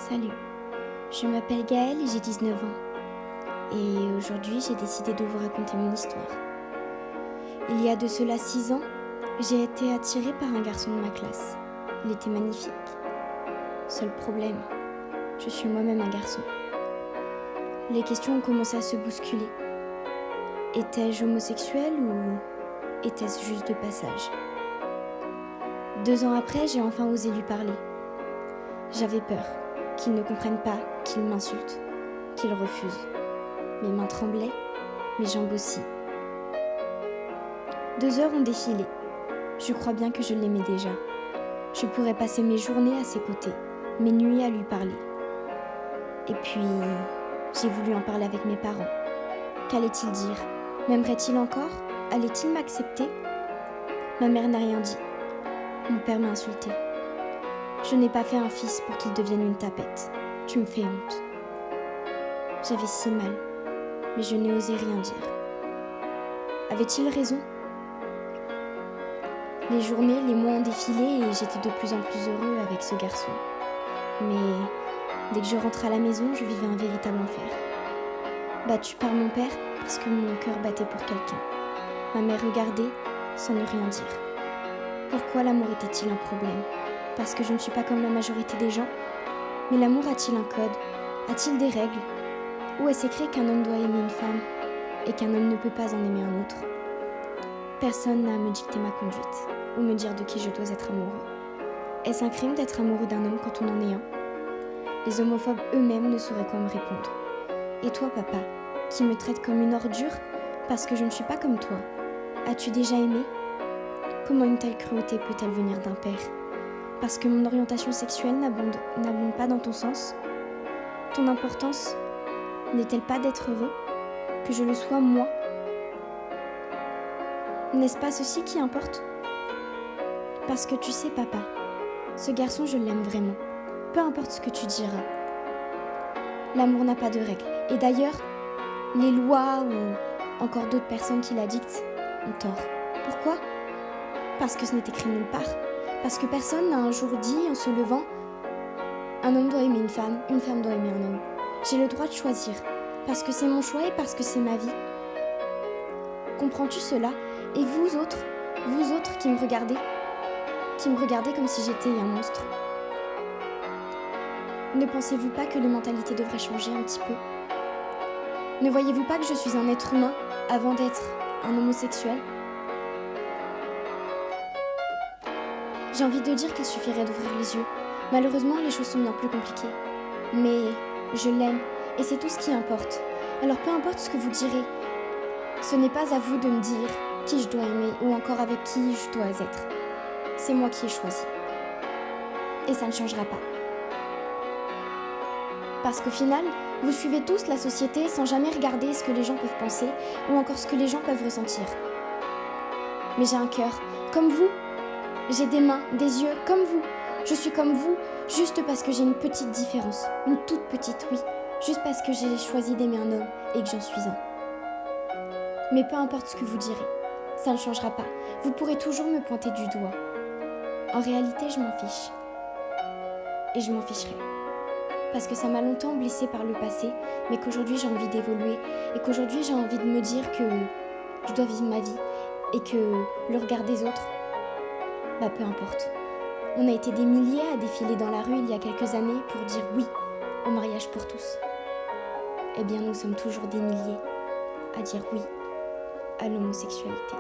Salut, je m'appelle Gaëlle et j'ai 19 ans. Et aujourd'hui, j'ai décidé de vous raconter mon histoire. Il y a de cela 6 ans, j'ai été attirée par un garçon de ma classe. Il était magnifique. Seul problème, je suis moi-même un garçon. Les questions ont commencé à se bousculer. Étais-je homosexuelle ou était-ce juste de passage ? 2 ans après, j'ai enfin osé lui parler. J'avais peur qu'il ne comprenne pas, qu'il m'insulte, qu'il refuse. Mes mains tremblaient, mes jambes aussi. 2 heures ont défilé. Je crois bien que je l'aimais déjà. Je pourrais passer mes journées à ses côtés, mes nuits à lui parler. Et puis, j'ai voulu en parler avec mes parents. Qu'allait-il dire ? M'aimerait-il encore ? Allait-il m'accepter ? Ma mère n'a rien dit. Mon père m'a insultée. Je n'ai pas fait un fils pour qu'il devienne une tapette. Tu me fais honte. J'avais si mal, mais je n'ai osé rien dire. Avait-il raison ? Les journées, les mois ont défilé et j'étais de plus en plus heureux avec ce garçon. Mais dès que je rentrais à la maison, je vivais un véritable enfer. Battue par mon père parce que mon cœur battait pour quelqu'un. Ma mère regardait sans ne rien dire. Pourquoi l'amour était-il un problème ? Parce que je ne suis pas comme la majorité des gens ? Mais l'amour a-t-il un code ? A-t-il des règles ? Où est-ce écrit qu'un homme doit aimer une femme et qu'un homme ne peut pas en aimer un autre ? Personne n'a à me dicter ma conduite ou me dire de qui je dois être amoureux. Est-ce un crime d'être amoureux d'un homme quand on en est un ? Les homophobes eux-mêmes ne sauraient quoi me répondre. Et toi, papa, qui me traite comme une ordure parce que je ne suis pas comme toi, as-tu déjà aimé ? Comment une telle cruauté peut-elle venir d'un père ? Parce que mon orientation sexuelle n'abonde pas dans ton sens ? Ton importance n'est-elle pas d'être heureux ? Que je le sois moi ? N'est-ce pas ceci qui importe ? Parce que tu sais, papa, ce garçon, je l'aime vraiment. Peu importe ce que tu diras. L'amour n'a pas de règles. Et d'ailleurs, les lois ou encore d'autres personnes qui la dictent ont tort. Pourquoi ? Parce que ce n'est écrit nulle part. Parce que personne n'a un jour dit en se levant « Un homme doit aimer une femme doit aimer un homme. J'ai le droit de choisir. Parce que c'est mon choix et parce que c'est ma vie. » Comprends-tu cela ? Et vous autres qui me regardez comme si j'étais un monstre. Ne pensez-vous pas que les mentalités devraient changer un petit peu ? Ne voyez-vous pas que je suis un être humain avant d'être un homosexuel ? J'ai envie de dire qu'il suffirait d'ouvrir les yeux. Malheureusement, les choses sont bien plus compliquées. Mais je l'aime et c'est tout ce qui importe. Alors peu importe ce que vous direz, ce n'est pas à vous de me dire qui je dois aimer ou encore avec qui je dois être. C'est moi qui ai choisi. Et ça ne changera pas. Parce qu'au final, vous suivez tous la société sans jamais regarder ce que les gens peuvent penser ou encore ce que les gens peuvent ressentir. Mais j'ai un cœur, comme vous. J'ai des mains, des yeux, comme vous. Je suis comme vous, juste parce que j'ai une petite différence. Une toute petite, oui. Juste parce que j'ai choisi d'aimer un homme et que j'en suis un. Mais peu importe ce que vous direz, ça ne changera pas. Vous pourrez toujours me pointer du doigt. En réalité, je m'en fiche. Et je m'en ficherai. Parce que ça m'a longtemps blessée par le passé, mais qu'aujourd'hui j'ai envie d'évoluer et qu'aujourd'hui j'ai envie de me dire que je dois vivre ma vie et que le regard des autres, peu importe. On a été des milliers à défiler dans la rue il y a quelques années pour dire oui au mariage pour tous. Eh bien, nous sommes toujours des milliers à dire oui à l'homosexualité.